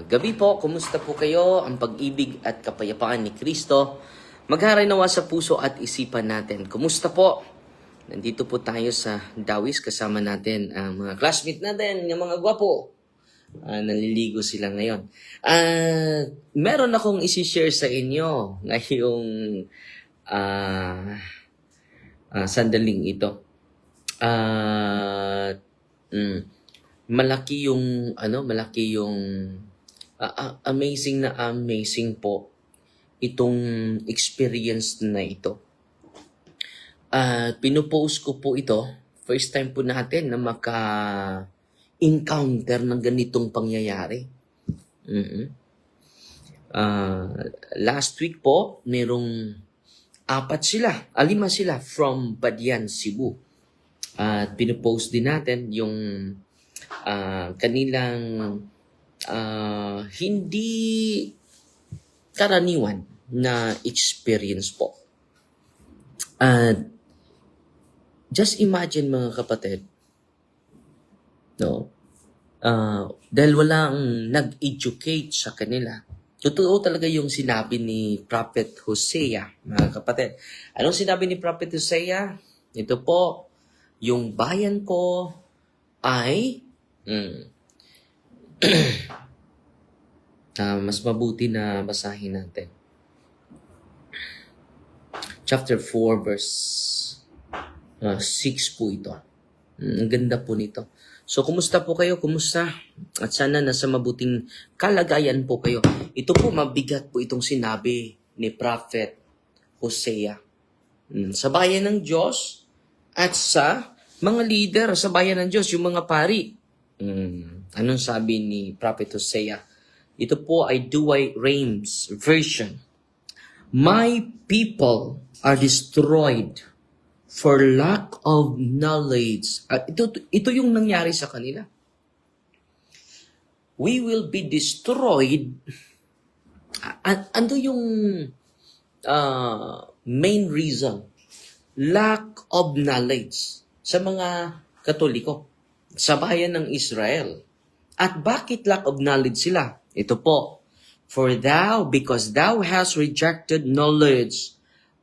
Gabi po, kumusta po kayo? Ang pag-ibig at kapayapaan ni Kristo magharay nawa sa puso at isipan natin. Kumusta po? Nandito po tayo sa Dawis, kasama natin ang mga classmate natin, yung mga gwapo. Naliligo sila ngayon. Meron akong isi-share sa inyo ngayong sandaling ito. Malaki yung amazing po itong experience na ito. Pinupost ko po ito, first time po natin na maka-encounter ng ganitong pangyayari. Last week po, merong 5 sila from Badian, Cebu. At pinupost din natin yung kanilang hindi karaniwan na experience po. Just imagine mga kapatid, no? Dahil walang nag-educate sa kanila. Totoo talaga yung sinabi ni Prophet Hosea, mga kapatid. Anong sinabi ni Prophet Hosea? Ito po, yung bayan ko ay mas mabuti na basahin natin. Chapter 4 verse 6 po ito. Ang ganda po nito. So, kumusta po kayo? Kumusta? At sana nasa mabuting kalagayan po kayo. Ito po, mabigat po itong sinabi ni Prophet Hosea. Sa bayan ng Diyos at sa mga leader sa bayan ng Diyos, yung mga pari. Anong sabi ni Prophet Hosea? Ito po ay Douay Rheims version. My people are destroyed for lack of knowledge. Ito yung nangyari sa kanila. We will be destroyed. Ano yung main reason? Lack of knowledge sa mga Katoliko sa bayan ng Israel. At bakit lack of knowledge sila? Ito po. For because thou hast rejected knowledge,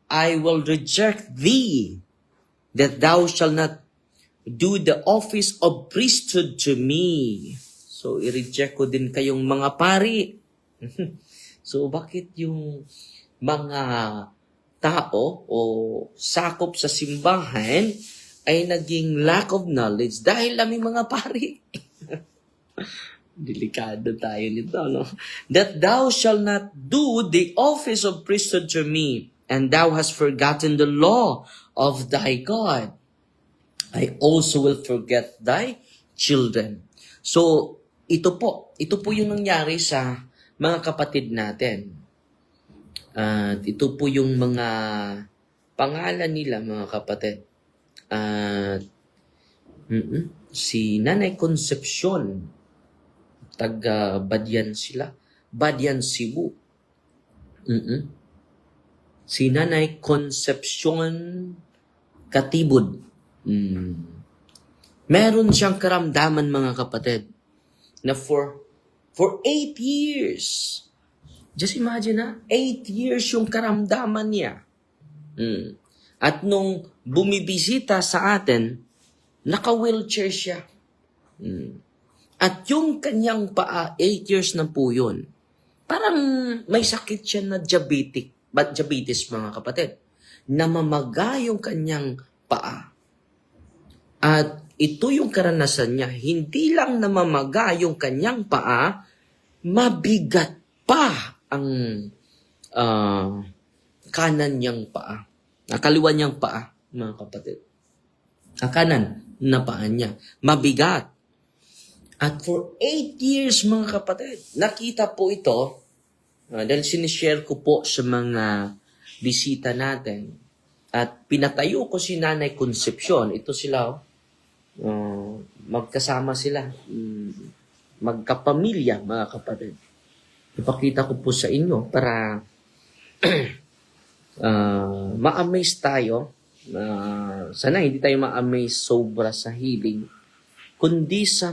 I will reject thee, that thou shalt not do the office of priesthood to me. So, i-reject ko din kayong mga pari. So, bakit yung mga tao o sakop sa simbahan ay naging lack of knowledge dahil aming mga pari? Delikado tayo nito, no? That thou shalt not do the office of priesthood to me, and thou hast forgotten the law of thy God. I also will forget thy children. So, ito po yung nangyari sa mga kapatid natin. At ito po yung mga pangalan nila, mga kapatid. Si Nanay Concepcion, taga Badian sila. Badian, Cebu. Si Nanay Concepcion Katibud. Meron siyang karamdaman, mga kapatid, na for 8 years. Just imagine 8 years yung karamdaman niya. At nung bumibisita sa atin, naka-wheelchair siya. At yung kanyang paa, 8 years na po yun. Parang may sakit siya na diabetes, mga kapatid. Namamaga yung kanyang paa. At ito yung karanasan niya. Hindi lang namamaga yung kanyang paa, mabigat pa ang kanan niyang paa. Kaliwa niyang paa, mga kapatid. Ang kanan na paa niya, mabigat. At for 8 years, mga kapatid, nakita po ito, dahil sinishare ko po sa mga bisita natin, at pinatayo ko si Nanay Concepcion. Ito sila, magkasama sila, magkapamilya, mga kapatid. Ipakita ko po sa inyo para ma-amaze tayo. Sana hindi tayo ma-amaze sobra sa healing, kundi sa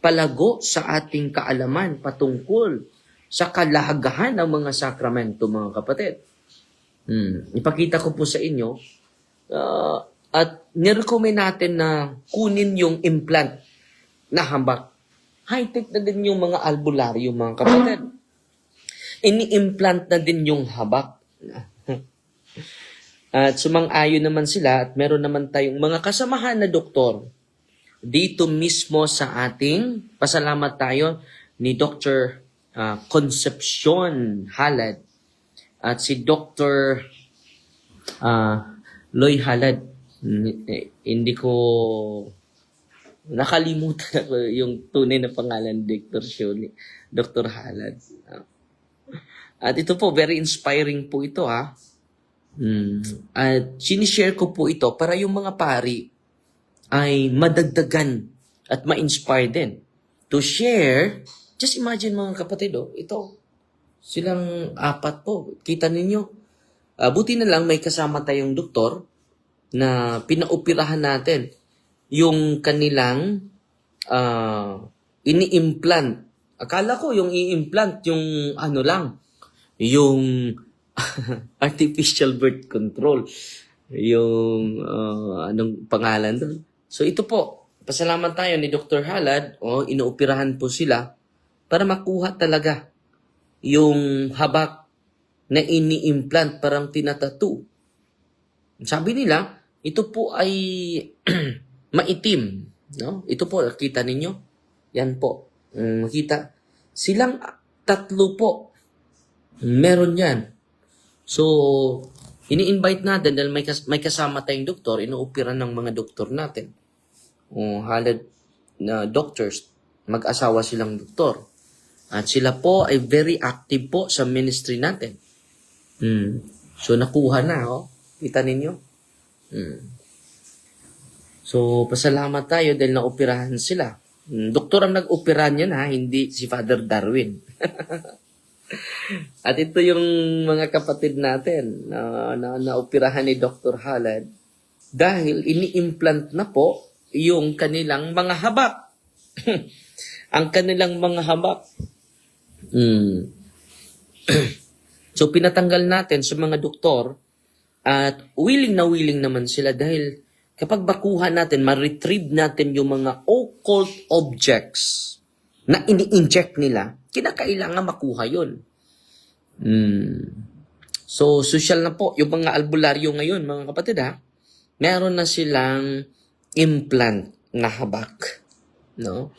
palago sa ating kaalaman patungkol sa kalahagahan ng mga sakramento, mga kapatid. Ipakita ko po sa inyo, at nirecommend natin na kunin yung implant na hambak. High-tech na din yung mga albularyo, mga kapatid. Ini-implant na din yung habak. At sumang-ayon naman sila at meron naman tayong mga kasamahan na doktor dito mismo sa ating pasalamat tayo ni Dr. Concepcion Halad at si Dr. Loy Halad. Hindi ko nakalimutan ako yung tunay na pangalan, Dr. Halad. At ito po, very inspiring po ito, ha. At sinishare ko po ito para yung mga pari ay madagdagan at ma-inspire din to share. Just imagine, mga kapatid, ito, silang apat po. Kita ninyo. Buti na lang may kasama tayong doktor na pinaoperahan natin yung kanilang ini-implant. Akala ko yung i-implant yung ano lang, yung artificial birth control. Yung anong pangalan doon. So ito po, pasalamat tayo ni Dr. Halad, inooperahan po sila para makuha talaga yung habak na ini-implant, parang tinatattoo. Sabi nila, ito po ay maitim. No? Ito po, nakita ninyo? Yan po. Makita. Silang tatlo po. Meron yan. So, ini-invite natin dahil may kasama tayong doktor, inuopera ng mga doktor natin. Halad na doctors, mag-asawa silang doktor. At sila po ay very active po sa ministry natin. So, nakuha na, Kita ninyo? So, pasalamat tayo dahil naoperahan sila. Doktor ang nag-opera niyan, hindi si Father Darwin. At ito yung mga kapatid natin na naoperahan ni Dr. Halad dahil ini-implant na po yung kanilang mga habak. Ang kanilang mga habak. So, pinatanggal natin sa mga doktor at willing na willing naman sila dahil kapag bakuhan natin, ma-retrieve natin yung mga occult objects na ini-inject nila, kinakailangan makuha yun. So, social na po. Yung mga albularyo ngayon, mga kapatid, meron na silang implant na habak. No?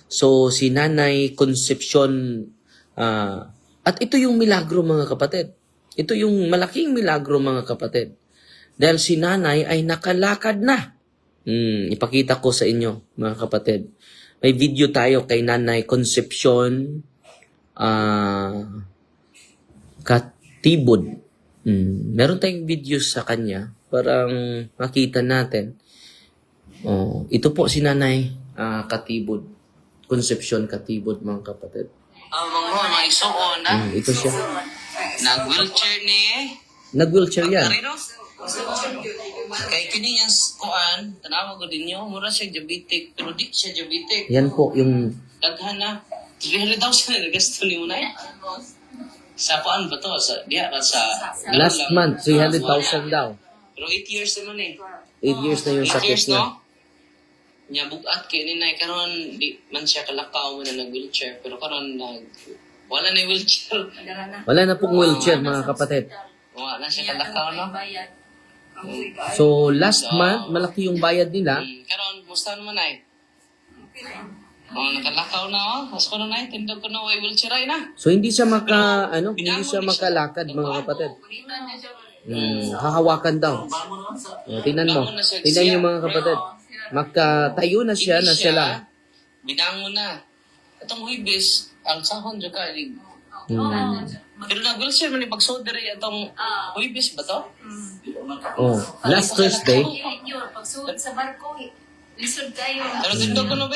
So, si Nanay Concepcion, at ito yung milagro, mga kapatid. Ito yung malaking milagro, mga kapatid. Dahil si Nanay ay nakalakad na. Ipakita ko sa inyo, mga kapatid. May video tayo kay Nanay Concepcion Katibod. Meron tayong video sa kanya. Parang makita natin. Ito po si Nanay Katibod. Concepcion Katibod, mga kapatid. Mga isuon na. Ito siya. Nag-wheelchair ni. Nag-wheelchair yan. Kay kini yang kuan, tanawa ko din niyo, mura siya diabetic, pero di siya diabetic. Yan po yung Daghan na. 300,000 na nagasto ni mo na. Sa kuan ba to? Sa diha ra sa last month, 300,000 daw. Pero 8 years naman 8 years na yung 8 sakit years, niya. no? Nya bugat kay ni nay karon di man siya kalakaw mo na nag-wheelchair, pero karon wala na yung wheelchair. Wala na pong wheelchair, mga kapatid. Wala na siya kalakaw, no? So, last month, malaki yung bayad nila. Karon musta naman ay? Nakalakaw na, Mas ko na tindog ko na, wheelchair ay na. So, hindi siya hindi siya makalakad, mga kapatid. Hahawakan daw. Tingnan mo. Tingnan niyo, mga kapatid. Makatayo na siya, na siya lang. Binangon na. Itong huibis, ang sahon dyan ka, pero nag-wheelchair man yung pag-sodery itong huibis ba to? Last Thursday. Pagsuot sa barko, lisod kayo. Pero tindog ko na ba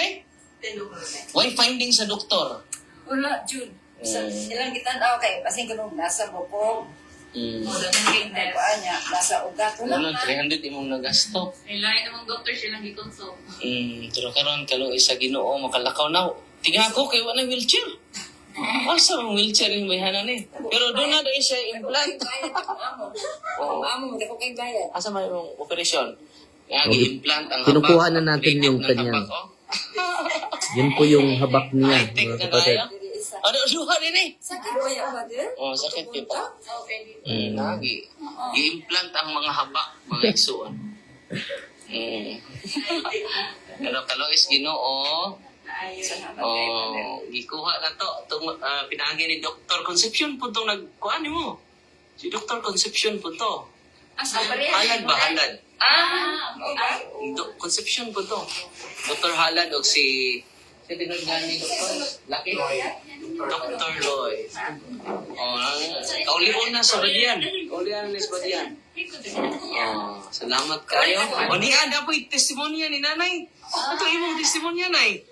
Why finding sa doktor? Wala, June. Ilang kita daw kay kasi kung nasa bopog. Wala nang game niya, nasa ugat. Ano, 300 imong nagasto. May lain namang doctor silang gikonsult. Pero karon kalo isa Ginoo makalakaw na. Tingnan ko kay wala wheelchair. Asa ang wheelchair yung bayhanan ni? Pero doon na doon siya implant. Amo mo, dako kay bayad. Asa man yung operasyon? Kaya Okay. gi-implant ang Kinukuha habak. na natin Updated yung ng kanyang- habak, oh. Yun po yung habak niya, High-tech mga na kapatid. kaya. Ano, luha din eh. Sakit ba yan ba din? Oh, sakit di pa. Okay. Gi-implant ang mga habak, mga igsuon. Pero kalois Ginoo, gikuha na to. Pinagi ni Dr. Concepcion po itong nagkuhan mo. Si Dr. Concepcion po to. Halad ba? Halad. Concepcion po to. Dr. Halad o si tinagani Dr. Laki. Dr. Lloyd. Kaulion na sa Badian. Kaulion na sa Badian. Salamat kayo. O niya, na po yung testimonya ni nanay. Ito imong testimonya, nay.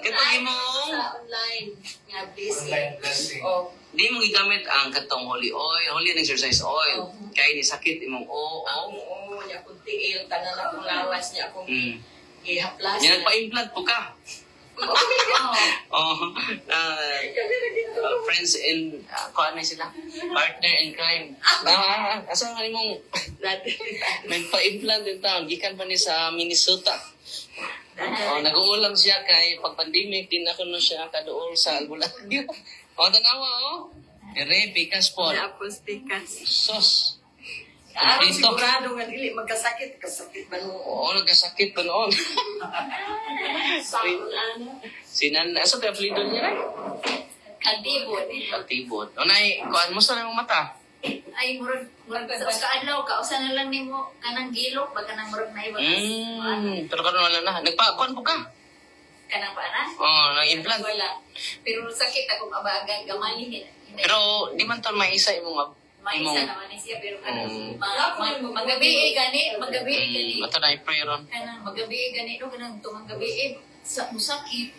Ito imong... Online. Nga, blessing. Oh. Di mo gigamit ang katong holy oil, holy and exercise oil. Kaya ni sakit imong oo. Oo, niya akong tiil. Tanan akong lawas niya akong ihaplas. Yan, nagpa-implant po ka. Friends in, kuha na sila, partner in crime. Asa nga mong nagpa-implant din taon, gikan pa ni sa Minnesota. Nag-uulang siya kay pag-pandemic, din ako na siya kadool sa albularyo. Tanawa, Pikas po. Sos. Sigurado nga dili magkasakit. Kasakit ba noon? Oo, nagkasakit pa noon. Sinan, asa tayo apelido niya rin? Kaltibot. Kaltibot. Nay, kuhaan mo sa mga mata? Ay, murag sa adlaw ka, usa na lang nimo kanang gilok, ba kanang murag na iba. Pero karon wala na. Nagpa-kuhaan po ka? Kanang pa na? Nag-implant. Wala. Pero sakit akong abagan, gamay hindi. Pero di man to may isa imong Maisa naman ni siya, pero kanang magabi gani, magabi gani. Ato na i-pray ron. Kanang magabi gani, no, kanang tumang gabi, musakit.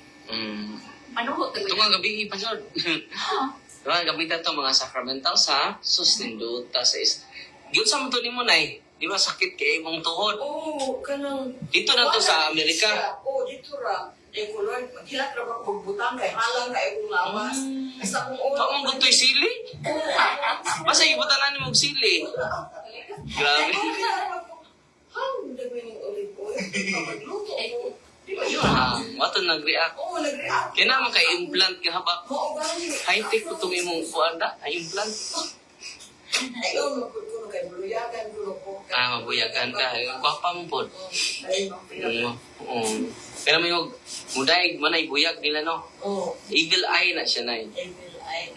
Manuhot. Tungang gabi pasod. Tungang gabi ta to mga sacramental sa sustinduta sa is. Gyud sa mo nimo nay, di ba sakit kay imong tuhod? Oo, kanang... Dito na to sa Amerika. Oo, dito ra. Kuloy, maghilat ra ba magbutang kay halang kay akong lawas. Sa akong ulo. Mong gutoy sili? Basta ibutanan mo og sili. Grabe. Dagwin yung olive oil. Magluto ako. Di ba yun? Wato nag-react. Oo, nag-react. Kaya naman kay implant ka habak. Oo, gani. High-tech po itong imong kuanda. Implant. Ayun, magkukuno kay buluyagan, gulo po. Mabuyagan ka. Kwapa mo po. Ay, mapilap. Pero may mudaig manay buyag nila no. Oo. Evil eye na siya na Evil eye.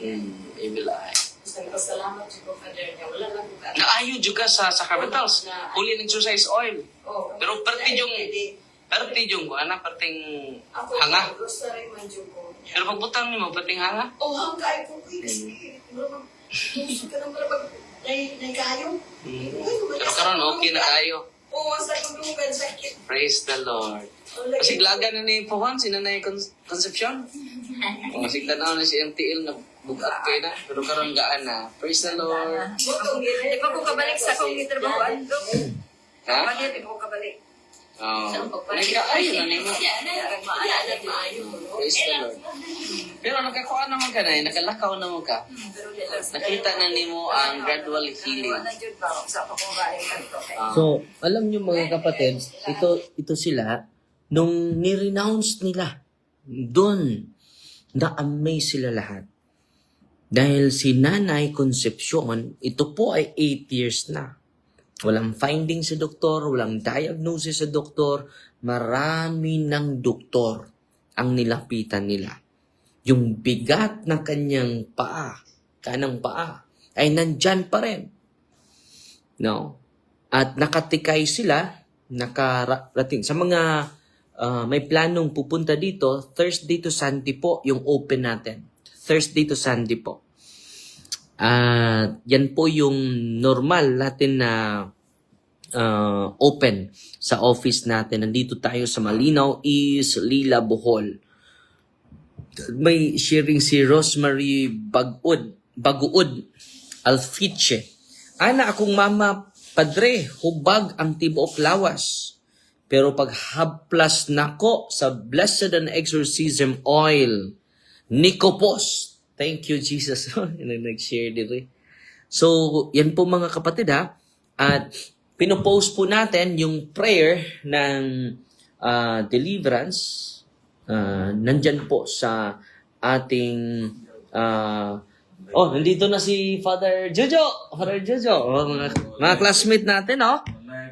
Evil eye. Salamat sa Father niya. Wala lang ko ka. Naayo juga sa sacramentals. Holy and exercise oil. Oo. Pero parte yung ko anak parting Ako, hanga. rosary man dyan ko. Pero pagbutang ni mo parting hanga. Oh, hangga ay ko. Gusto ka naman pag nagkayo. Pero karon okay na kayo. Oo, sa kundungan, sakit. Praise the Lord. Kasi glaga na ni Puhan, si Nanay Concepcion. Kasi tanaw na si MTL na bugat kayo na. Pero karon gaan na. Praise the Lord. Di pa ko kabalik sa akong trabahoan. Ha? Di pa ko kabalik. Nagkaayo na ni mo. Praise the Lord. Pero nakakuha naman ka na, nakalakaw naman ka. Nakita na ni mo ang gradual healing. So, alam nyo mga kapatid, ito sila, nung ni-renounce nila, doon, na-amaze sila lahat. Dahil si Nanay Concepcion, ito po ay 8 years na. Walang finding sa doktor, walang diagnosis sa doktor, marami ng doktor ang nilapitan nila. Yung bigat ng kanyang paa, kanang paa, ay nandyan pa rin. No? At nakatikay sila, nakarating. Sa mga may planong pupunta dito, Thursday to Sunday po yung open natin. Thursday to Sunday po. Yan po yung normal natin na open sa office natin. Nandito tayo sa Malinaw East, Lila, Bohol. May sharing si Rosemary Baguod Alfiche. Ana akong mama, padre, hubag ang tibuok lawas. Pero pag haplas nako sa blessed and exorcism oil, Nikopos. Thank you, Jesus. Nag-share dito. So, yan po mga kapatid ha. At pinopost po natin yung prayer ng deliverance. Nandyan po sa ating nandito na si Father Jojo. Father Jojo. Mga classmate natin,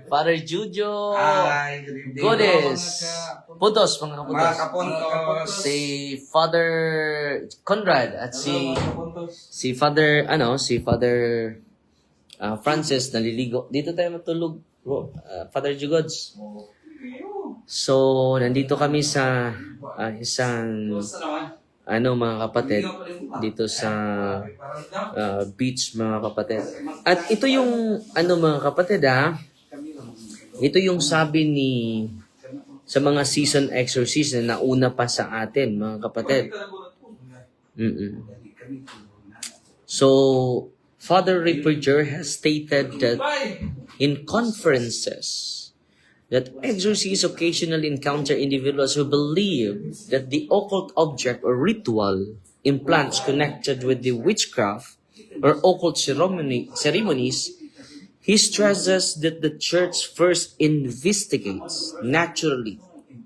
Father Jojo. Hi, good evening. Goddess. Putos, mga kaputos. Mga kapuntos. Si Father Conrad at si Father Francis naliligo. Dito tayo matulog, bro. Father Jugods. So, nandito kami sa isang mga kapatid dito sa beach, mga kapatid. At ito yung mga kapatid ito yung sabi sa mga season exorcism na una pa sa atin, mga kapatid. So, Father Ripperger has stated that in conferences that exorcists occasionally encounter individuals who believe that the occult object or ritual implants connected with the witchcraft or occult ceremonies. He stresses that the church first investigates naturally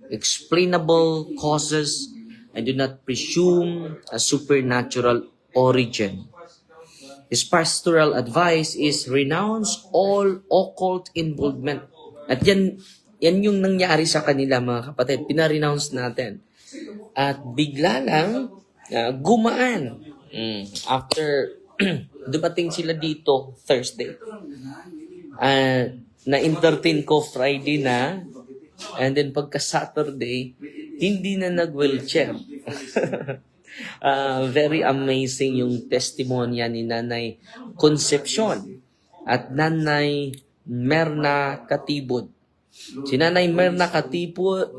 explainable causes and do not presume a supernatural origin. His pastoral advice is renounce all occult involvement. At yan yung nangyari sa kanila, mga kapatid. Pinarenounce natin. At bigla lang, gumaan. After, dumating sila dito Thursday. Na-entertain ko Friday na. And then pagka Saturday, hindi na nag-wheelchair. Very amazing yung testimonya ni Nanay Concepcion at Nanay Merna Katibod. Si Nanay Merna Katibod,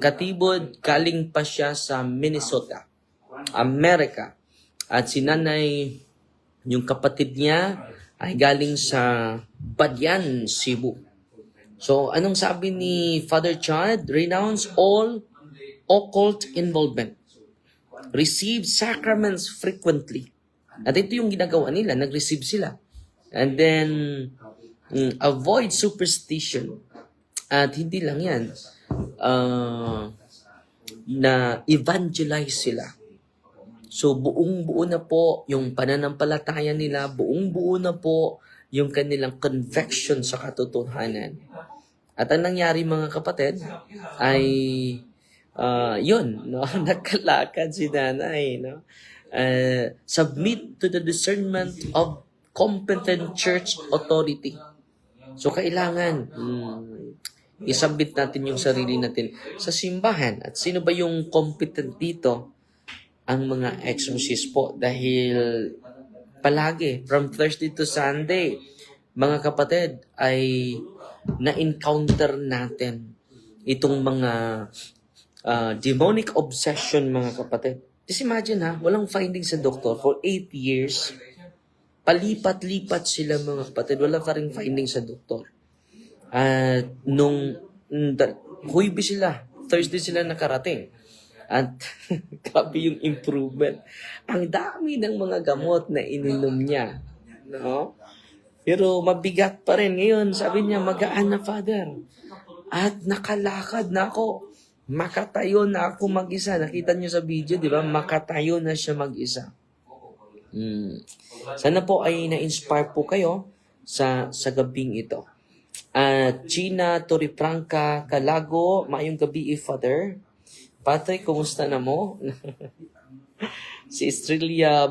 galing pa siya sa Minnesota, Amerika. At si Nanay, yung kapatid niya, ay galing sa Badyan, Cebu. So, anong sabi ni Father Chad? Renounce all occult involvement. Receive sacraments frequently. At ito yung ginagawa nila, nag-receive sila. And then, avoid superstition. At hindi lang yan, na evangelize sila. So, buong-buo na po yung pananampalataya nila, buong-buo na po yung kanilang conviction sa katotohanan. At ang nangyari, mga kapatid, ay nagkalakad si Nanay, submit to the discernment of competent church authority. So, kailangan isubmit natin yung sarili natin sa simbahan. At sino ba yung competent dito? Ang mga exorcist po. Dahil palagi, from Thursday to Sunday, mga kapatid, ay na-encounter natin itong mga demonic obsession, mga kapatid. Just imagine walang finding sa doktor for 8 years. Palipat-lipat sila, mga kapatid. Wala pa rin finding sa doktor. At Huwebes sila, Thursday sila nakarating. At grabe yung improvement. Ang dami ng mga gamot na ininom niya. No? Pero mabigat pa rin. Ngayon, sabi niya, magaan na, Father. At nakalakad na ako. Makatayo na ako mag-isa. Nakita niyo sa video, di ba? Makatayo na siya mag-isa. Sana po ay na-inspire po kayo sa gabing ito. Gina Torifranca Calago, maayong gabi, Father. Patay, kumusta na mo? Si Estrella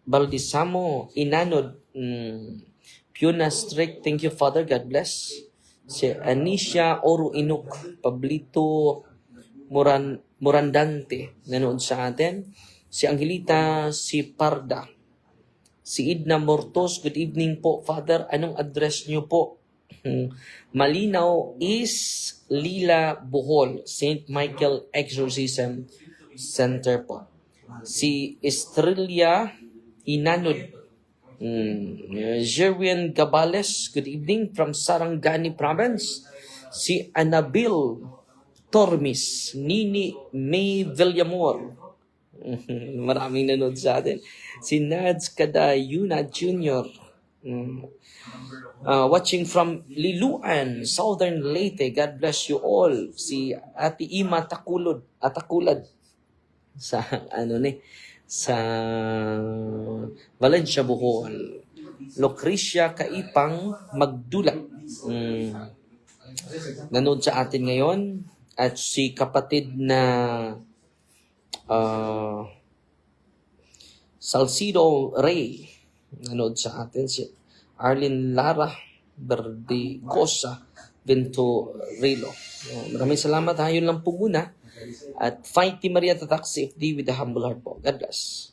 Baldisamo, Inanod, Piona Strict, thank you, Father, God bless. Si Anisha Oro Inuk, Pablito Morandante, nanood sa atin. Si Angelita Si Parda. Si Idna Mortos, good evening po, Father. Anong address niyo po? Malinaw is Lila Bohol, St. Michael Exorcism Center po. Si Estrella Inanod, Jerwin Gabales, good evening from Sarangani Province. si Anabil Tormis, Nini May Villamor. Maraming nanood sa atin. Si Nads Kadayuna Jr. Watching from Liluan, Southern Leyte. God bless you all. Si Ate Ima Atakulad sa sa Valencia, Bohol. Lucrecia Kaipang Magdula. Nanood sa atin ngayon. At si kapatid na Salcido Ray. Nanood sa atin. Si Arlene Lara Verdicosa Venturilo. Maraming salamat. Yun lang po muna. At Fighty Maria Tatak CFD with a humble heart po. God bless.